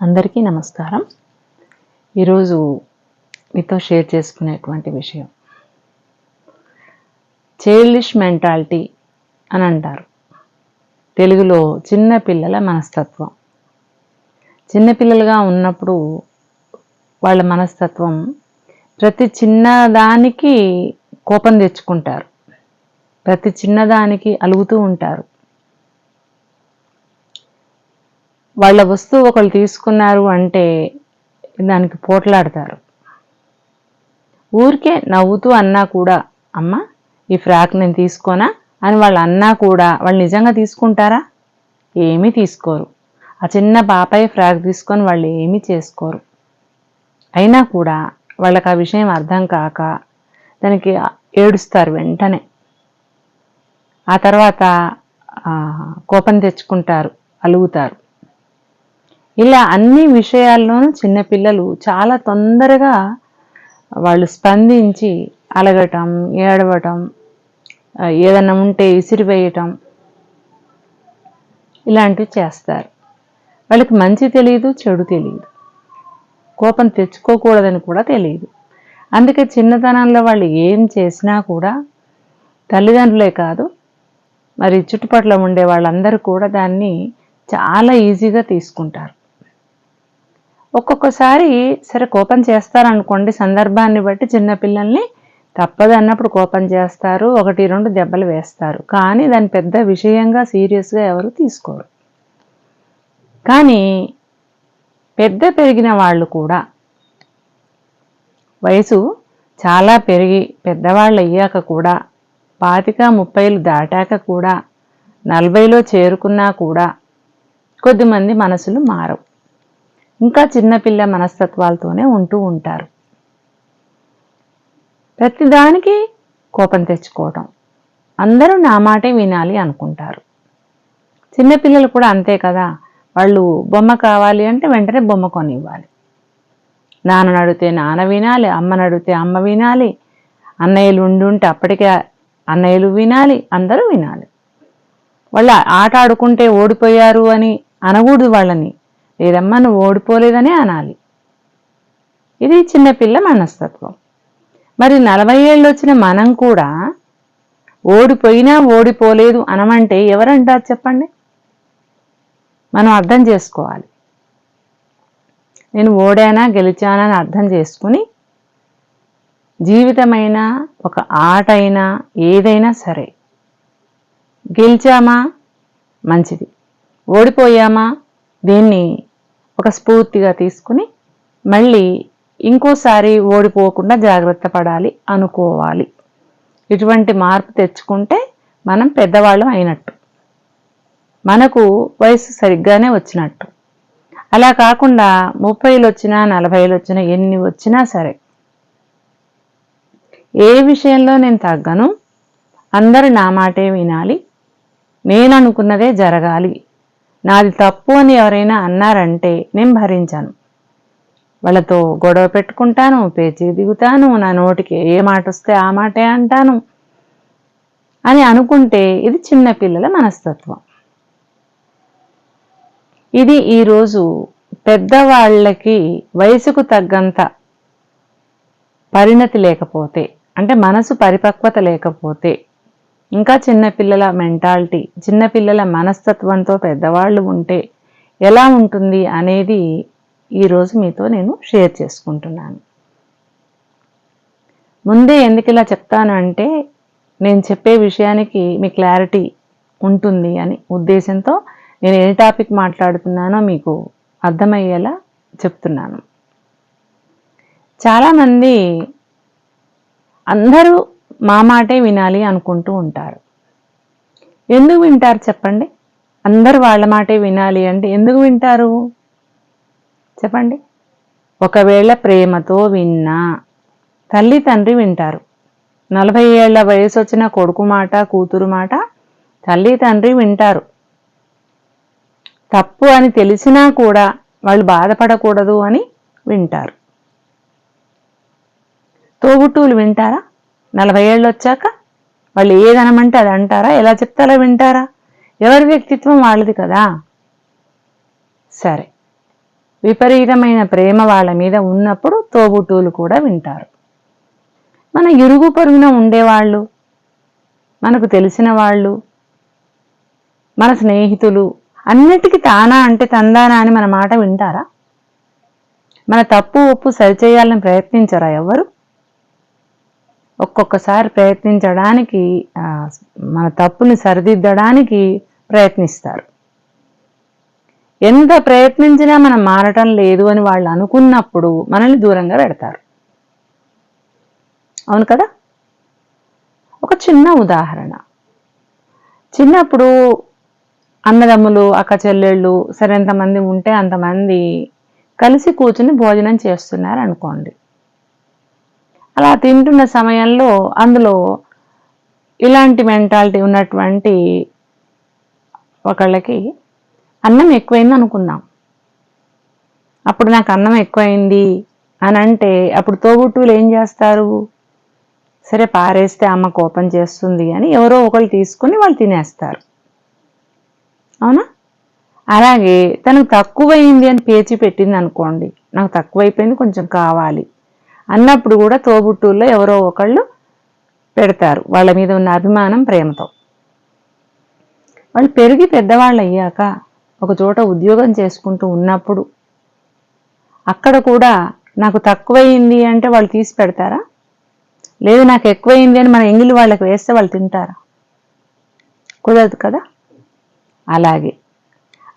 అందరికీ నమస్కారం. ఈరోజు మీతో షేర్ చేసుకునేటువంటి విషయం చైల్డిష్ మెంటాలిటీ అని అంటారు. తెలుగులో చిన్నపిల్లల మనస్తత్వం. చిన్నపిల్లలుగా ఉన్నప్పుడు వాళ్ళ మనస్తత్వం ప్రతి చిన్నదానికి కోపం తెచ్చుకుంటారు, ప్రతి చిన్నదానికి అలుగుతూ ఉంటారు. వాళ్ళ వస్తువు ఒకళ్ళు తీసుకున్నారు అంటే దానికి పోట్లాడతారు. ఊరికే నవ్వుతూ అన్నా కూడా, అమ్మ ఈ ఫ్రాక్ నేను తీసుకోనా అని వాళ్ళు అన్నా కూడా వాళ్ళు నిజంగా తీసుకుంటారా? ఏమీ తీసుకోరు. ఆ చిన్న పాపాయి ఫ్రాక్ తీసుకొని వాళ్ళు ఏమీ చేసుకోరు. అయినా కూడా వాళ్ళకి ఆ విషయం అర్థం కాక దానికి ఏడుస్తారు వెంటనే. ఆ తర్వాత కోపం తెచ్చుకుంటారు, అలుగుతారు. ఇలా అన్ని విషయాల్లోనూ చిన్నపిల్లలు చాలా తొందరగా వాళ్ళు స్పందించి అలగటం, ఏడవటం, ఏదన్నా ఉంటే ఇసిరివేయటం ఇలాంటివి చేస్తారు. వాళ్ళకి మంచి తెలియదు, చెడు తెలియదు, కోపం తెచ్చుకోకూడదని కూడా తెలియదు. అందుకే చిన్నతనంలో వాళ్ళు ఏం చేసినా కూడా తల్లిదండ్రులే కాదు, మరి చుట్టుపక్కల ఉండే వాళ్ళందరూ కూడా దాన్ని చాలా ఈజీగా తీసుకుంటారు. ఒక్కొక్కసారి సరే కోపం చేస్తారనుకోండి, సందర్భాన్ని బట్టి చిన్నపిల్లల్ని తప్పదు అన్నప్పుడు కోపం చేస్తారు, 1-2 దెబ్బలు వేస్తారు. కానీ దాన్ని పెద్ద విషయంగా సీరియస్గా ఎవరు తీసుకోరు. కానీ పెరిగిన వాళ్ళు కూడా వయసు చాలా పెరిగి పెద్దవాళ్ళు అయ్యాక కూడా 25-30 దాటాక కూడా 40లో చేరుకున్నా కూడా కొద్దిమంది మనసులు మారవు. ఇంకా చిన్నపిల్ల మనస్తత్వాలతోనే ఉంటూ ఉంటారు. ప్రతిదానికి కోపం తెచ్చుకోవటం, అందరూ నా మాటే వినాలి అనుకుంటారు. చిన్నపిల్లలు కూడా అంతే కదా. వాళ్ళు బొమ్మ కావాలి అంటే వెంటనే బొమ్మ కొనివ్వాలి. నాన్నని అడిగితే నాన్న వినాలి, అమ్మని అడిగితే అమ్మ వినాలి, అన్నయ్యలు ఉండుంటే అప్పటికే అన్నయ్యలు వినాలి, అందరూ వినాలి. వాళ్ళు ఆట ఆడుకుంటే ఓడిపోయారు అని అనకూడదు వాళ్ళని, లేదమ్మా నువ్వు ఓడిపోలేదనే అనాలి. ఇది చిన్నపిల్ల మనస్తత్వం. మరి 40 ఏళ్ళు వచ్చిన మనం కూడా ఓడిపోయినా ఓడిపోలేదు అనమంటే ఎవరంటారు చెప్పండి? మనం అర్థం చేసుకోవాలి. నేను ఓడానా గెలిచానా అని అర్థం చేసుకుని జీవితమైనా ఒక ఆట అయినా ఏదైనా సరే, గెలిచామా మంచిది, ఓడిపోయామా దీన్ని ఒక స్ఫూర్తిగా తీసుకుని మళ్ళీ ఇంకోసారి ఓడిపోకుండా జాగ్రత్త పడాలి అనుకోవాలి. ఇటువంటి మార్పు తెచ్చుకుంటే మనం పెద్దవాళ్ళం అయినట్టు, మనకు వయసు సరిగ్గానే వచ్చినట్టు. అలా కాకుండా 30లు వచ్చినా 40లు వచ్చినా ఎన్ని వచ్చినా సరే, ఏ విషయంలో నేను తగ్గను, అందరూ నా మాటే వినాలి, నేను అనుకున్నదే జరగాలి, నాది తప్పు అని ఎవరైనా అన్నారంటే నేను భరించాను, వాళ్ళతో గొడవ పెట్టుకుంటాను, పేచీ దిగుతాను, నా నోటికి ఏ మాట వస్తే ఆ మాటే అంటాను అని అనుకుంటే ఇది చిన్నపిల్లల మనస్తత్వం. ఇది ఈరోజు పెద్దవాళ్ళకి వయసుకు తగ్గంత పరిణతి లేకపోతే, అంటే మనసు పరిపక్వత లేకపోతే, ఇంకా చిన్నపిల్లల మెంటాలిటీ, చిన్నపిల్లల మనస్తత్వంతో పెద్దవాళ్ళు ఉంటే ఎలా ఉంటుంది అనేది ఈరోజు మీతో నేను షేర్ చేసుకుంటున్నాను. ముందే ఎందుకు ఇలా చెప్తాను అంటే, నేను చెప్పే విషయానికి మీ క్లారిటీ ఉంటుంది అని ఉద్దేశంతో నేను ఏ టాపిక్ మాట్లాడుతున్నానో మీకు అర్థమయ్యేలా చెప్తున్నాను. చాలామంది అందరూ మా మాటే వినాలి అనుకుంటూ ఉంటారు. ఎందుకు వింటారు చెప్పండి? అందరూ వాళ్ళ మాటే వినాలి అంటే ఎందుకు వింటారు చెప్పండి? ఒకవేళ ప్రేమతో విన్నా తల్లి తండ్రి వింటారు. 40 ఏళ్ల వయసు వచ్చిన కొడుకు మాట, కూతురు మాట తల్లి తండ్రి వింటారు. తప్పు అని తెలిసినా కూడా వాళ్ళు బాధపడకూడదు అని వింటారు. తోబుట్టువులు వింటారా? 40 ఏళ్ళు వచ్చాక వాళ్ళు ఏదనమంటే అది అంటారా? ఎలా చెప్తారో వింటారా? ఎవరి వ్యక్తిత్వం వాళ్ళది కదా. సరే, విపరీతమైన ప్రేమ వాళ్ళ మీద ఉన్నప్పుడు తోబుట్టువులు కూడా వింటారు. మన ఇరుగు పొరుగున ఉండేవాళ్ళు, మనకు తెలిసిన వాళ్ళు, మన స్నేహితులు అన్నిటికీ తానా అంటే తందానా అని మన మాట వింటారా? మన తప్పు ఒప్పు సరిచేయాలని ప్రయత్నించరా ఎవరు? ఒక్కొక్కసారి ప్రయత్నించడానికి మన తప్పుని సరిదిద్దడానికి ప్రయత్నిస్తారు. ఎంత ప్రయత్నించినా మనం మారటం లేదు అని వాళ్ళు అనుకున్నప్పుడు మనల్ని దూరంగా పెడతారు. అవును కదా? ఒక చిన్న ఉదాహరణ. చిన్నప్పుడు అన్నదమ్ములు, అక్క చెల్లెళ్ళు సరే ఎంతమంది ఉంటే అంతమంది కలిసి కూర్చుని భోజనం చేస్తున్నారు అనుకోండి. అలా తింటున్న సమయంలో అందులో ఇలాంటి మెంటాలిటీ ఉన్నటువంటి ఒకళ్ళకి అన్నం ఎక్కువైంది అనుకుందాం. అప్పుడు నాకు అన్నం ఎక్కువైంది అని అంటే అప్పుడు తోబుట్టువులు ఏం చేస్తారు? సరే పారేస్తే అమ్మ కోపం చేస్తుంది అని ఎవరో ఒకళ్ళు తీసుకుని వాళ్ళు తినేస్తారు. అవునా? అలాగే తనకు తక్కువైంది అని పేచి పెట్టింది అనుకోండి, నాకు తక్కువైపోయింది కొంచెం కావాలి అన్నప్పుడు కూడా తోబుట్టువుల్లో ఎవరో ఒకళ్ళు పెడతారు వాళ్ళ మీద ఉన్న అభిమానం, ప్రేమతో. వాళ్ళు పెరిగి పెద్దవాళ్ళు అయ్యాక ఒక చోట ఉద్యోగం చేసుకుంటూ ఉన్నప్పుడు అక్కడ కూడా నాకు తక్కువైంది అంటే వాళ్ళు తీసి పెడతారా? లేదు నాకు ఎక్కువైంది అని మన ఎంగిలి వాళ్ళకి వేస్తే వాళ్ళు తింటారా? కుదరదు కదా? అలాగే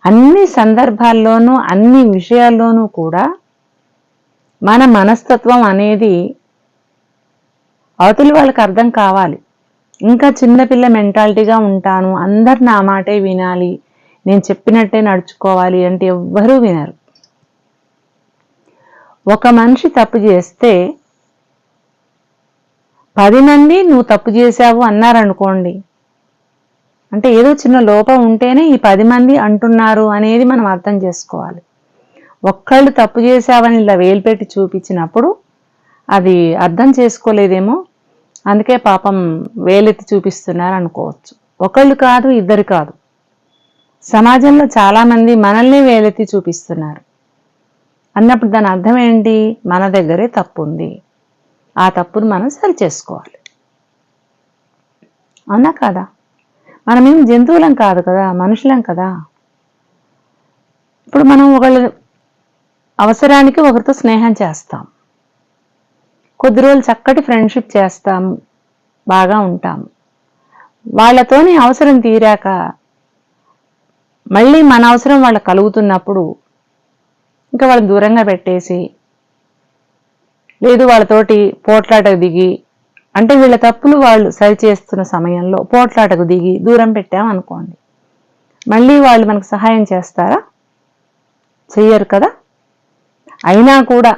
అన్ని సందర్భాల్లోనూ అన్ని విషయాల్లోనూ కూడా మన మనస్తత్వం అనేది అవతలి వాళ్ళకి అర్థం కావాలి. ఇంకా చిన్నపిల్ల మెంటాలిటీగా ఉంటాను, అందరు నా మాటే వినాలి, నేను చెప్పినట్టే నడుచుకోవాలి అంటే ఎవ్వరూ వినరు. ఒక మనిషి తప్పు చేస్తే 10 మంది నువ్వు తప్పు చేశావు అన్నారనుకోండి, అంటే ఏదో చిన్న లోపం ఉంటేనే ఈ 10 మంది అంటున్నారు అనేది మనం అర్థం చేసుకోవాలి. ఒక్కళ్ళు తప్పు చేశావని ఇలా వేలు పెట్టి చూపించినప్పుడు అది అర్థం చేసుకోలేదేమో, అందుకే పాపం వేలెత్తి చూపిస్తున్నారు అనుకోవచ్చు. ఒకళ్ళు కాదు, ఇద్దరు కాదు, సమాజంలో చాలామంది మనల్ని వేలెత్తి చూపిస్తున్నారు అన్నప్పుడు దాని అర్థం ఏంటి? మన దగ్గరే తప్పు ఉంది, ఆ తప్పును మనం సరి చేసుకోవాలి. అవునా కదా? మనమేం జంతువులం కాదు కదా, మనుషులం కదా. ఇప్పుడు మనం ఒకళ్ళు అవసరానికి ఒకరితో స్నేహం చేస్తాం, కొద్ది రోజులు చక్కటి ఫ్రెండ్షిప్ చేస్తాం, బాగా ఉంటాము. వాళ్ళతోని అవసరం తీరాక మళ్ళీ మన అవసరం వాళ్ళకి కలుగుతున్నప్పుడు ఇంకా వాళ్ళని దూరంగా పెట్టేసి, లేదు వాళ్ళతోటి పోట్లాటకు దిగి, అంటే వీళ్ళ తప్పులు వాళ్ళు సరిచేస్తున్న సమయంలో పోట్లాటకు దిగి దూరం పెట్టామనుకోండి, మళ్ళీ వాళ్ళు మనకు సహాయం చేస్తారా? చెయ్యరు కదా. అయినా కూడా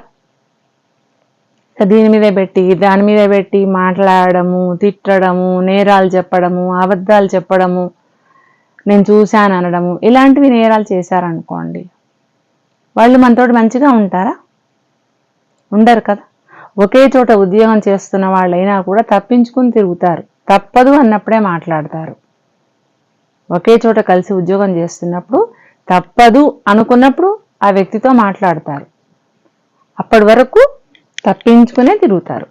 దీని మీద పెట్టి దాని మీద పెట్టి మాట్లాడము, తిట్టడము, నేరాలు చెప్పడము, అబద్ధాలు చెప్పడము, నేను చూశాను అనడము, ఇలాంటివి నేరాలు చేశారనుకోండి, వాళ్ళు మనతోటి మంచిగా ఉంటారా? ఉండరు కదా. ఒకే చోట ఉద్యోగం చేస్తున్న వాళ్ళైనా కూడా తప్పించుకుని తిరుగుతారు, తప్పదు అన్నప్పుడే మాట్లాడతారు. ఒకే చోట కలిసి ఉద్యోగం చేస్తున్నప్పుడు తప్పదు అనుకున్నప్పుడు ఆ వ్యక్తితో మాట్లాడతారు, అప్పటి వరకు తప్పించుకునే తిరుగుతారు.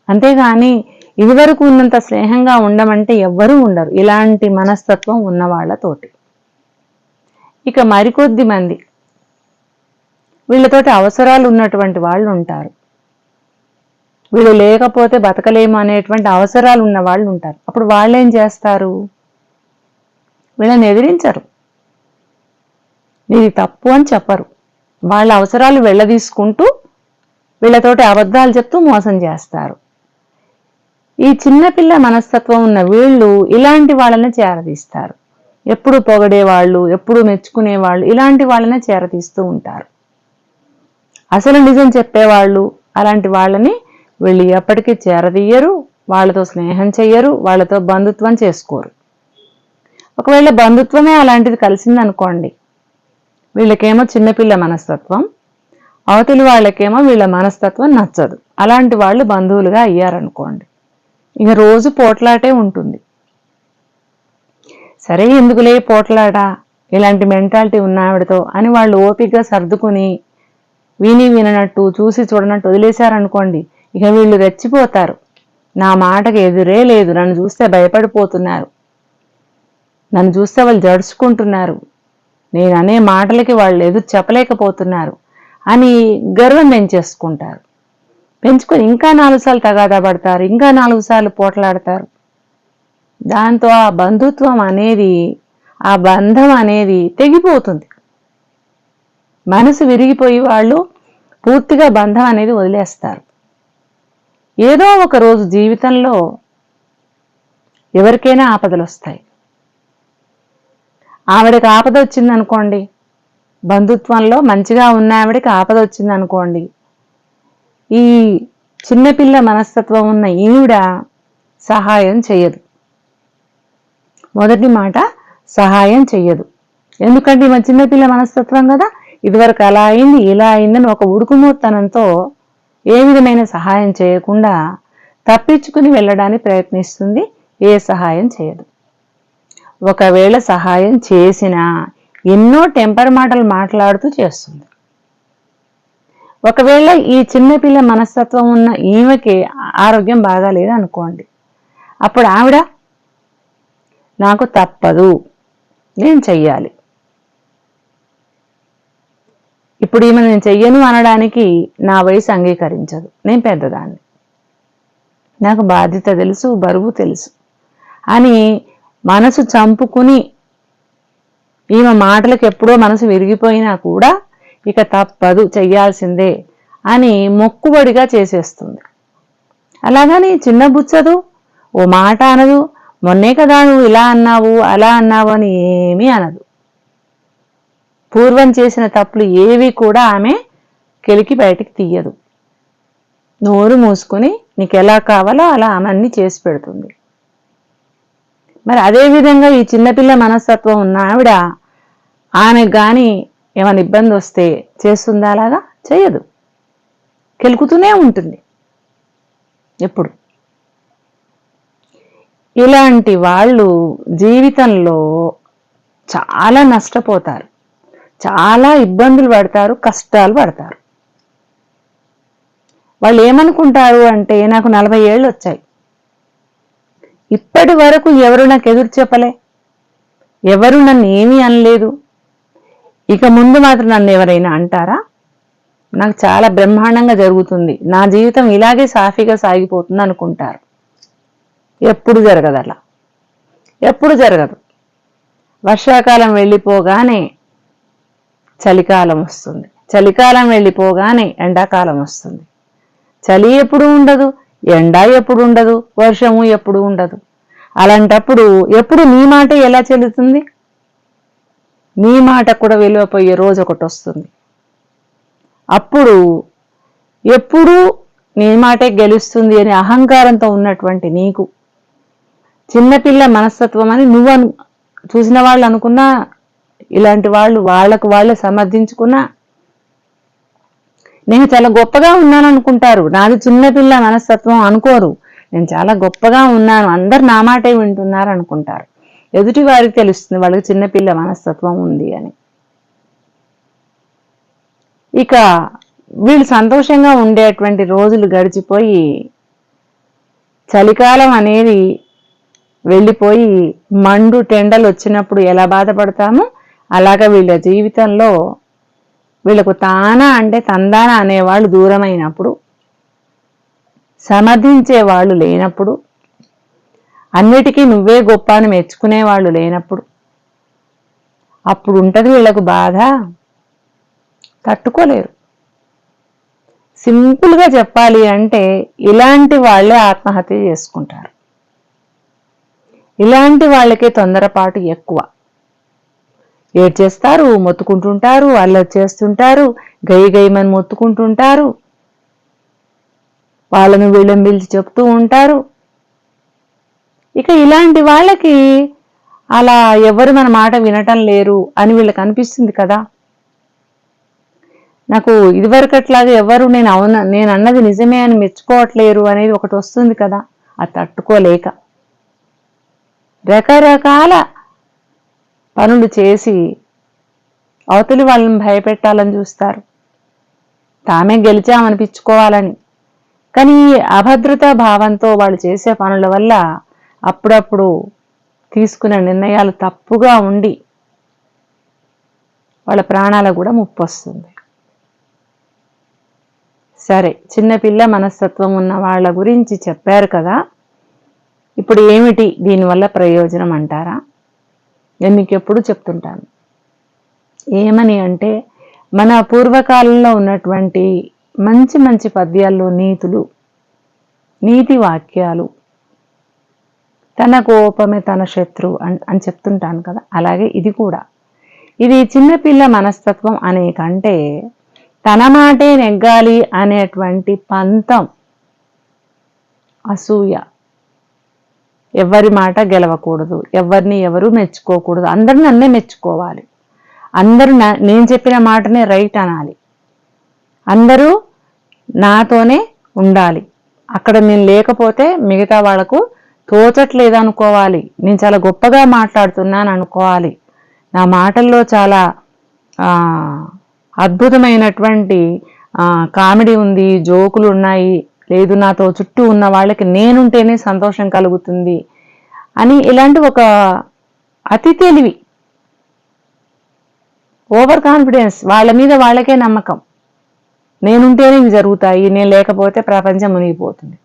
అంతేగాని ఇదివరకు ఉన్నంత స్నేహంగా ఉండమంటే ఎవ్వరూ ఉండరు ఇలాంటి మనస్తత్వం ఉన్న వాళ్ళతోటి. ఇక మరికొద్ది మంది వీళ్ళతోటి అవసరాలు ఉన్నటువంటి వాళ్ళు ఉంటారు, వీళ్ళు లేకపోతే బతకలేము అనేటువంటి అవసరాలు ఉన్న వాళ్ళు ఉంటారు. అప్పుడు వాళ్ళు ఏం చేస్తారు? వీళ్ళని ఎదిరించరు, ఇది తప్పు అని చెప్పరు, వాళ్ళ అవసరాలు వెళ్ళదీసుకుంటూ వీళ్ళతోటి అబద్ధాలు చెప్తూ మోసం చేస్తారు. ఈ చిన్నపిల్ల మనస్తత్వం ఉన్న వీళ్ళు ఇలాంటి వాళ్ళని చేరదీస్తారు. ఎప్పుడు పొగడేవాళ్ళు, ఎప్పుడు మెచ్చుకునేవాళ్ళు ఇలాంటి వాళ్ళనే చేరదీస్తూ ఉంటారు. అసలు నిజం చెప్పేవాళ్ళు అలాంటి వాళ్ళని వీళ్ళు ఎప్పటికీ చేరదీయరు, వాళ్ళతో స్నేహం చెయ్యరు, వాళ్ళతో బంధుత్వం చేసుకోరు. ఒకవేళ బంధుత్వమే అలాంటిది కలిసిందనుకోండి, వీళ్ళకేమో చిన్నపిల్ల మనస్తత్వం, అవతలి వాళ్ళకేమో వీళ్ళ మనస్తత్వం నచ్చదు, అలాంటి వాళ్ళు బంధువులుగా అయ్యారనుకోండి, ఇక రోజు పోట్లాటే ఉంటుంది. సరే ఎందుకులే పోట్లాట, ఇలాంటి మెంటాలిటీ ఉన్న ఆవిడతో అని వాళ్ళు ఓపికగా సర్దుకుని విని విననట్టు చూసి చూడనట్టు వదిలేశారనుకోండి, ఇక వీళ్ళు రెచ్చిపోతారు. నా మాటకు ఎదురే లేదు, నన్ను చూస్తే భయపడిపోతున్నారు, నన్ను చూస్తే వాళ్ళు జడుచుకుంటున్నారు, నేను అనే మాటలకి వాళ్ళు ఎదురు చెప్పలేకపోతున్నారు అని గర్వం పెంచేసుకుంటారు. పెంచుకొని ఇంకా 4 సార్లు తగాదా పడతారు, ఇంకా 4 సార్లు పోట్లాడతారు. దాంతో ఆ బంధుత్వం అనేది, ఆ బంధం అనేది తెగిపోతుంది. మనసు విరిగిపోయి వాళ్ళు పూర్తిగా బంధం అనేది వదిలేస్తారు. ఏదో ఒక రోజు జీవితంలో ఎవరికైనా ఆపదలు వస్తాయి. ఆవిడకి ఆపద వచ్చిందనుకోండి, బంధుత్వంలో మంచిగా ఉన్న ఆవిడకి ఆపద వచ్చిందనుకోండి, ఈ చిన్నపిల్ల మనస్తత్వం ఉన్న ఈవిడ సహాయం చెయ్యదు. మొదటి మాట, సహాయం చెయ్యదు. ఎందుకంటే ఈమె చిన్నపిల్ల మనస్తత్వం కదా, ఇదివరకు అలా అయింది ఇలా అయిందని ఒక ఉడుకుమూతనంతో ఏ విధమైన సహాయం చేయకుండా తప్పించుకుని వెళ్ళడానికి ప్రయత్నిస్తుంది. ఏ సహాయం చేయదు. ఒకవేళ సహాయం చేసినా ఎన్నో టెంపర్ మాటలు మాట్లాడుతూ చేస్తుంది. ఒకవేళ ఈ చిన్నపిల్ల మనస్తత్వం ఉన్న ఈమెకి ఆరోగ్యం బాగాలేదు అనుకోండి, అప్పుడు ఆవిడ నాకు తప్పదు, నేను చెయ్యాలి. ఇప్పుడు ఈమె నేను చెయ్యను అనడానికి నా వయసు అంగీకరించదు, నేను పెద్దదాన్ని, నాకు బాధ్యత తెలుసు, బరువు తెలుసు అని మనసు చంపుకుని ఈమె మాటలకు ఎప్పుడో మనసు విరిగిపోయినా కూడా ఇక తప్పదు చెయ్యాల్సిందే అని మొక్కుబడిగా చేసేస్తుంది. అలాగని చిన్న బుచ్చదు, ఓ మాట అనదు, మొన్నే కదా నువ్వు ఇలా అన్నావు అలా అన్నావు అని ఏమీ అనదు. పూర్వం చేసిన తప్పులు ఏవి కూడా ఆమె కెలికి బయటికి తీయదు. నోరు మూసుకుని నీకు ఎలా కావాలో అలా ఆమె అన్ని చేసి పెడుతుంది. మరి అదేవిధంగా ఈ చిన్నపిల్ల మనస్తత్వం ఉన్న ఆవిడ ఆమెకు కానీ ఏమైనా ఇబ్బంది వస్తే చేస్తుందా? అలాగా చేయదు, కెలుకుతూనే ఉంటుంది ఎప్పుడు. ఇలాంటి వాళ్ళు జీవితంలో చాలా నష్టపోతారు, చాలా ఇబ్బందులు పడతారు, కష్టాలు పడతారు. వాళ్ళు ఏమనుకుంటారు అంటే, నాకు 40 ఏళ్ళు వచ్చాయి, ఇప్పటి వరకు ఎవరు నాకు ఎదురు చెప్పలే, ఎవరు నన్ను ఏమీ అనలేదు, ఇక ముందు మాత్రం నన్ను ఎవరైనా అంటారా? నాకు చాలా బ్రహ్మాండంగా జరుగుతుంది, నా జీవితం ఇలాగే సాఫీగా సాగిపోతుంది అనుకుంటారు. ఎప్పుడు జరగదు అలా, ఎప్పుడు జరగదు. వర్షాకాలం వెళ్ళిపోగానే చలికాలం వస్తుంది, చలికాలం వెళ్ళిపోగానే ఎండాకాలం వస్తుంది. చలి ఎప్పుడు ఉండదు, ఎండ ఎప్పుడు ఉండదు, వర్షము ఎప్పుడు ఉండదు. అలాంటప్పుడు ఎప్పుడు నీ మాట ఎలా చెల్లుతుంది? నీ మాట కూడా విలువపోయే రోజు ఒకటి వస్తుంది. అప్పుడు ఎప్పుడూ నీ మాటే గెలుస్తుంది అనే అహంకారంతో ఉన్నటువంటి నీకు, చిన్నపిల్ల మనస్తత్వం అని నువ్వు చూసిన వాళ్ళు అనుకున్నా, ఇలాంటి వాళ్ళు వాళ్ళకు వాళ్ళే సమర్థించుకున్నా నేను చాలా గొప్పగా ఉన్నాను అనుకుంటారు. నాది చిన్నపిల్ల మనస్తత్వం అనుకోరు, నేను చాలా గొప్పగా ఉన్నాను, అందరు నా మాటే వింటున్నారు అనుకుంటారు. ఎదుటి వారికి తెలుస్తుంది వాళ్ళకి చిన్నపిల్ల మనస్తత్వం ఉంది అని. ఇక వీళ్ళు సంతోషంగా ఉండేటువంటి రోజులు గడిచిపోయి చలికాలం అనేది వెళ్ళిపోయి మండు టెండలు వచ్చినప్పుడు ఎలా బాధపడతామో అలాగా వీళ్ళ జీవితంలో వీళ్ళకు తానా అంటే తందాన అనేవాళ్ళు దూరమైనప్పుడు, సమర్థించే వాళ్ళు లేనప్పుడు, అన్నిటికీ నువ్వే గొప్ప అని మెచ్చుకునే వాళ్ళు లేనప్పుడు అప్పుడు ఉంటుంది వీళ్ళకు బాధ, తట్టుకోలేరు. సింపుల్గా చెప్పాలి అంటే ఇలాంటి వాళ్ళే ఆత్మహత్య చేసుకుంటారు. ఇలాంటి వాళ్ళకే తొందరపాటు ఎక్కువ. ఏడ్చేస్తారు, మొత్తుకుంటుంటారు, అల్లరి చేస్తుంటారు, గైమని మొత్తుకుంటుంటారు, వాళ్ళను వీళ్ళని పిలిచి చెప్తూ ఉంటారు. ఇక ఇలాంటి వాళ్ళకి అలా ఎవరు మన మాట వినటం లేరు అని వీళ్ళకి అనిపిస్తుంది కదా. నాకు ఇదివరకట్లాగా ఎవరు నేను అన్నది నిజమే అని మెచ్చుకోవట్లేరు అనేది ఒకటి వస్తుంది కదా. అది తట్టుకోలేక రకరకాల పనులు చేసి అవతలి వాళ్ళని భయపెట్టాలని చూస్తారు, తామే గెలిచామనిపించుకోవాలని. కానీ ఈ అభద్రతా భావంతో వాళ్ళు చేసే పనుల వల్ల అప్పుడప్పుడు తీసుకునే నిర్ణయాలు తప్పుగా ఉండి వాళ్ళ ప్రాణాలకు కూడా ముప్పు వస్తుంది. సరే, చిన్నపిల్ల మనస్తత్వం ఉన్న వాళ్ళ గురించి చెప్పారు కదా, ఇప్పుడు ఏమిటి దీనివల్ల ప్రయోజనం అంటారా? నేను మీకు ఎప్పుడు చెప్తుంటాను, ఏమని అంటే, మన పూర్వకాలంలో ఉన్నటువంటి మంచి మంచి పద్యాల్లో నీతులు, నీతి వాక్యాలు, తన కోపమే తన శత్రువు అని చెప్తుంటాను కదా, అలాగే ఇది కూడా. ఇది చిన్నపిల్ల మనస్తత్వం అనే కంటే తన మాటే నెగ్గాలి అనేటువంటి పంతం, అసూయ, ఎవరి మాట గెలవకూడదు, ఎవరిని ఎవరు మెచ్చుకోకూడదు, అందరూ నన్నే మెచ్చుకోవాలి, అందరూ నేను చెప్పిన మాటనే రైట్ అనాలి, అందరూ నాతోనే ఉండాలి, అక్కడ నేను లేకపోతే మిగతా వాళ్లకు తోచట్లేదు అనుకోవాలి, నేను చాలా గొప్పగా మాట్లాడుతున్నాను అనుకోవాలి, నా మాటల్లో చాలా అద్భుతమైనటువంటి కామెడీ ఉంది, జోకులు ఉన్నాయి, లేదు నాతో చుట్టూ ఉన్న వాళ్ళకి నేనుంటేనే సంతోషం కలుగుతుంది అని, ఇలాంటి ఒక అతి తెలివి, ఓవర్ కాన్ఫిడెన్స్, వాళ్ళ మీద వాళ్ళకే నమ్మకం, నేనుంటేనే ఇవి జరుగుతాయి, నేను లేకపోతే ప్రపంచం మునిగిపోతుంది.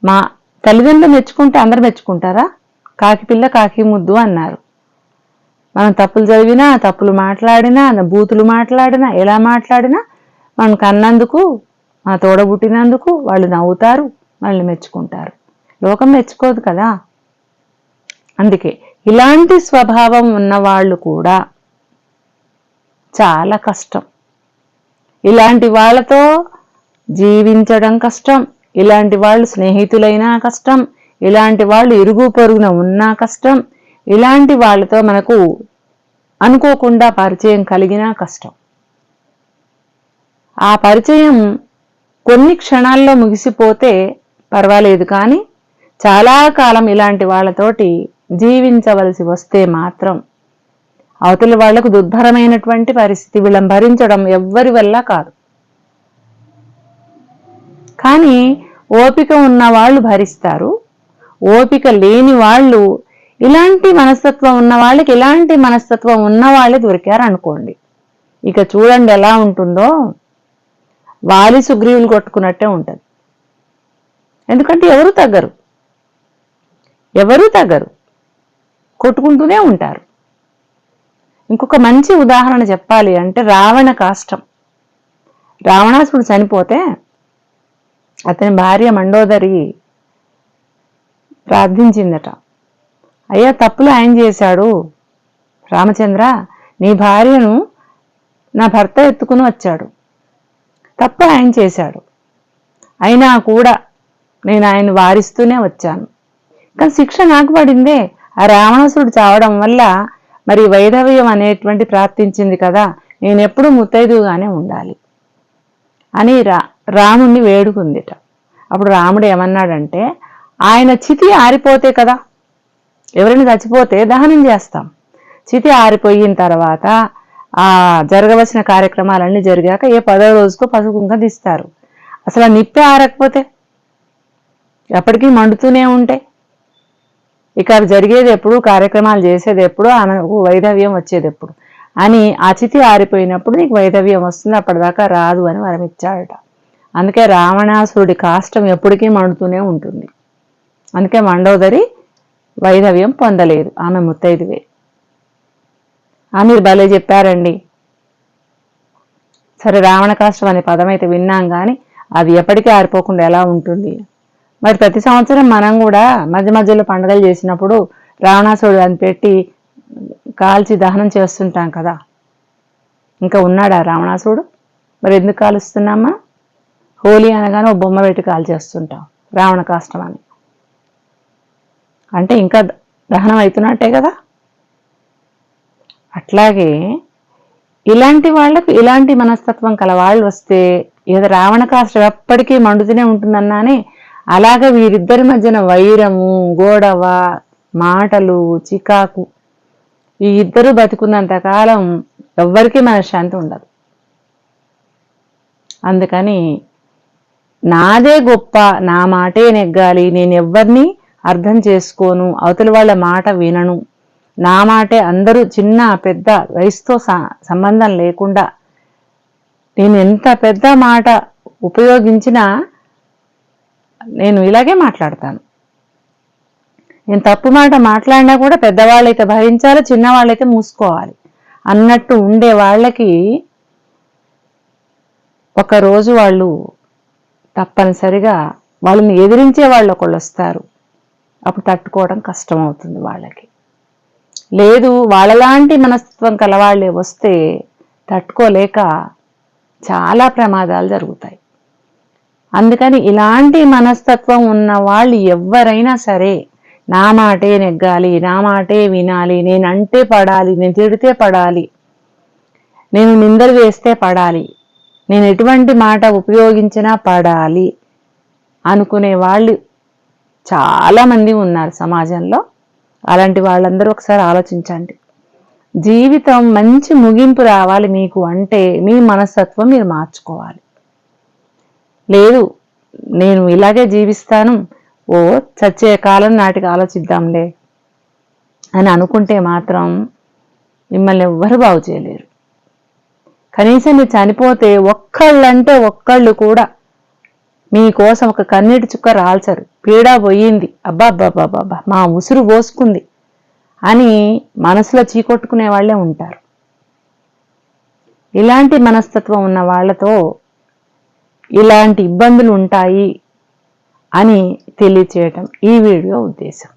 మా తల్లిదండ్రులు మెచ్చుకుంటే అందరు మెచ్చుకుంటారా? కాకి పిల్ల కాకి ముద్దు అన్నారు. మనం తప్పులు చదివినా, తప్పులు మాట్లాడినా, బూతులు మాట్లాడినా, ఎలా మాట్లాడినా మనం కన్నందుకు, మన తోడబుట్టినందుకు వాళ్ళు నవ్వుతారు, వాళ్ళని మెచ్చుకుంటారు. లోకం మెచ్చుకోదు కదా. అందుకే ఇలాంటి స్వభావం ఉన్నవాళ్ళు కూడా చాలా కష్టం. ఇలాంటి వాళ్ళతో జీవించడం కష్టం, ఇలాంటి వాళ్ళు స్నేహితులైనా కష్టం, ఇలాంటి వాళ్ళు ఇరుగు పొరుగున ఉన్నా కష్టం, ఇలాంటి వాళ్ళతో మనకు అనుకోకుండా పరిచయం కలిగినా కష్టం. ఆ పరిచయం కొన్ని క్షణాల్లో ముగిసిపోతే పర్వాలేదు, కానీ చాలా కాలం ఇలాంటి వాళ్ళతోటి జీవించవలసి వస్తే మాత్రం అవతలి వాళ్లకు దుర్భరమైనటువంటి పరిస్థితి, వీళ్ళని భరించడం ఎవ్వరి వల్ల కాదు. కానీ ఓపిక ఉన్న వాళ్ళు భరిస్తారు, ఓపిక లేని వాళ్ళు, ఇలాంటి మనస్తత్వం ఉన్న వాళ్ళకి ఇలాంటి మనస్తత్వం ఉన్న వాళ్ళే దొరికారు అనుకోండి, ఇక చూడండి ఎలా ఉంటుందో, వాలి సుగ్రీవులు కొట్టుకున్నట్టే ఉంటుంది. ఎందుకంటే ఎవరు తగ్గరు, కొట్టుకుంటూనే ఉంటారు. ఇంకొక మంచి ఉదాహరణ చెప్పాలి అంటే రావణ కాష్టం. రావణాసుడు చనిపోతే అతని భార్య మండోదరి ప్రార్థించిందట, అయ్యా తప్పులు ఆయన చేశాడు, రామచంద్ర నీ భార్యను నా భర్త ఎత్తుకుని వచ్చాడు, తప్పు ఆయన చేశాడు, అయినా కూడా నేను ఆయన వారిస్తూనే వచ్చాను, కానీ శిక్ష నాకు పడిందే, ఆ రావణాసుడు చావడం వల్ల మరి వైధవ్యం అనేటువంటి ప్రార్థించింది కదా, నేను ఎప్పుడూ ముత్తైదుగానే ఉండాలి అని రాముణ్ణి వేడుకుందిట. అప్పుడు రాముడు ఏమన్నాడంటే, ఆయన చితి ఆరిపోతే కదా, ఎవరైనా చచ్చిపోతే దహనం చేస్తాం, చితి ఆరిపోయిన తర్వాత ఆ జరగవలసిన కార్యక్రమాలన్నీ జరిగాక ఏ 10వ రోజుకో పసుపు కుంకుమ తీస్తారు. అసలు ఆ నిప్పే ఆరకపోతే ఎప్పటికీ మండుతూనే ఉంటే ఇక అవి జరిగేది ఎప్పుడు, కార్యక్రమాలు చేసేది ఎప్పుడు, ఆమెకు వైధవ్యం వచ్చేది ఎప్పుడు అని, ఆ చితి ఆరిపోయినప్పుడు నీకు వైధవ్యం వస్తుంది, అప్పటిదాకా రాదు అని వరమిచ్చాడట. అందుకే రావణాసురుడి కాష్టం ఎప్పటికీ మండుతూనే ఉంటుంది. అందుకే మండోదరి వైధవ్యం పొందలేదు, ఆమె ముత్తైదువే. మీరు భలే చెప్పారండి. సరే, రావణ కాష్టం అనే పదం అయితే విన్నాం, కానీ అది ఎప్పటికీ ఆరిపోకుండా ఎలా ఉంటుంది? మరి ప్రతి సంవత్సరం మనం కూడా మధ్య మధ్యలో పండుగలు చేసినప్పుడు రావణాసురుడు అని పెట్టి కాల్చి దహనం చేస్తుంటాం కదా. ఇంకా ఉన్నాడా రావణాసురుడు? మరి ఎందుకు కాలుస్తున్నామా? హోలీ అనగానే ఒక బొమ్మ పెట్టి కాల్చేస్తుంటాం రావణ కాష్టం అని, అంటే ఇంకా దహనం అవుతున్నట్టే కదా. అట్లాగే ఇలాంటి వాళ్లకు ఇలాంటి మనస్తత్వం కల వాళ్ళు వస్తే ఏదో రావణ కాష్టం ఎప్పటికీ మండుతూనే ఉంటుందన్నానే, అలాగే వీరిద్దరి మధ్యన వైరము, గొడవ, మాటలు, చికాకు ఈ ఇద్దరు బతుకున్నంత కాలం ఎవ్వరికీ మనశ్శాంతి ఉండదు. అందుకని నాదే గొప్ప, నా మాటే నెగ్గాలి, నేను ఎవ్వరిని అర్థం చేసుకోను, అవతలి వాళ్ళ మాట వినను, నా మాటే అందరూ చిన్న పెద్ద వయసుతో సంబంధం లేకుండా నేను ఎంత పెద్ద మాట ఉపయోగించినా నేను ఇలాగే మాట్లాడతాను. నేను తప్పు మాట మాట్లాడినా కూడా పెద్దవాళ్ళైతే భరించాలి, చిన్నవాళ్ళైతే మూసుకోవాలి అన్నట్టు ఉండే వాళ్ళకి ఒకరోజు వాళ్ళు తప్పనిసరిగా వాళ్ళని ఎదిరించే వాళ్ళు ఒకళ్ళు వస్తారు. అప్పుడు తట్టుకోవడం కష్టం అవుతుంది వాళ్ళకి. లేదు, వాళ్ళలాంటి మనస్తత్వం కలవాళ్ళే వస్తే తట్టుకోలేక చాలా ప్రమాదాలు జరుగుతాయి. అందుకని ఇలాంటి మనస్తత్వం ఉన్న వాళ్ళు ఎవరైనా సరే నా మాటే నెగ్గాలి, నా మాటే వినాలి, నేనంటే పడాలి, నేను తిడితే పడాలి, నేను నిందలు వేస్తే పడాలి, నేను ఎటువంటి మాట ఉపయోగించినా పడాలి అనుకునే వాళ్ళు చాలామంది ఉన్నారు సమాజంలో. అలాంటి వాళ్ళందరూ ఒకసారి ఆలోచించండి. జీవితం మంచి ముగింపు రావాలి మీకు అంటే మీ మనస్తత్వం మీరు మార్చుకోవాలి. లేదు, నేను ఇలాగే జీవిస్తాను, ఓ చచ్చే కాలం నాటికి ఆలోచిద్దాంలే అని అనుకుంటే మాత్రం మిమ్మల్ని ఎవ్వరు బాగు చేయలేరు. కనీసం మీరు చనిపోతే ఒక్కళ్ళు కూడా మీకోసం ఒక కన్నీటి చుక్క రాల్చరు. పీడా పోయింది, అబ్బాబ్బాబ్బాబ్బా మా ఉసురు పోసుకుంది అని మనసులో చీకొట్టుకునే వాళ్ళే ఉంటారు. ఇలాంటి మనస్తత్వం ఉన్న వాళ్ళతో ఇలాంటి ఇబ్బందులు ఉంటాయి అని తెలియచేయటం ఈ వీడియో ఉద్దేశం.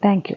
Thank you.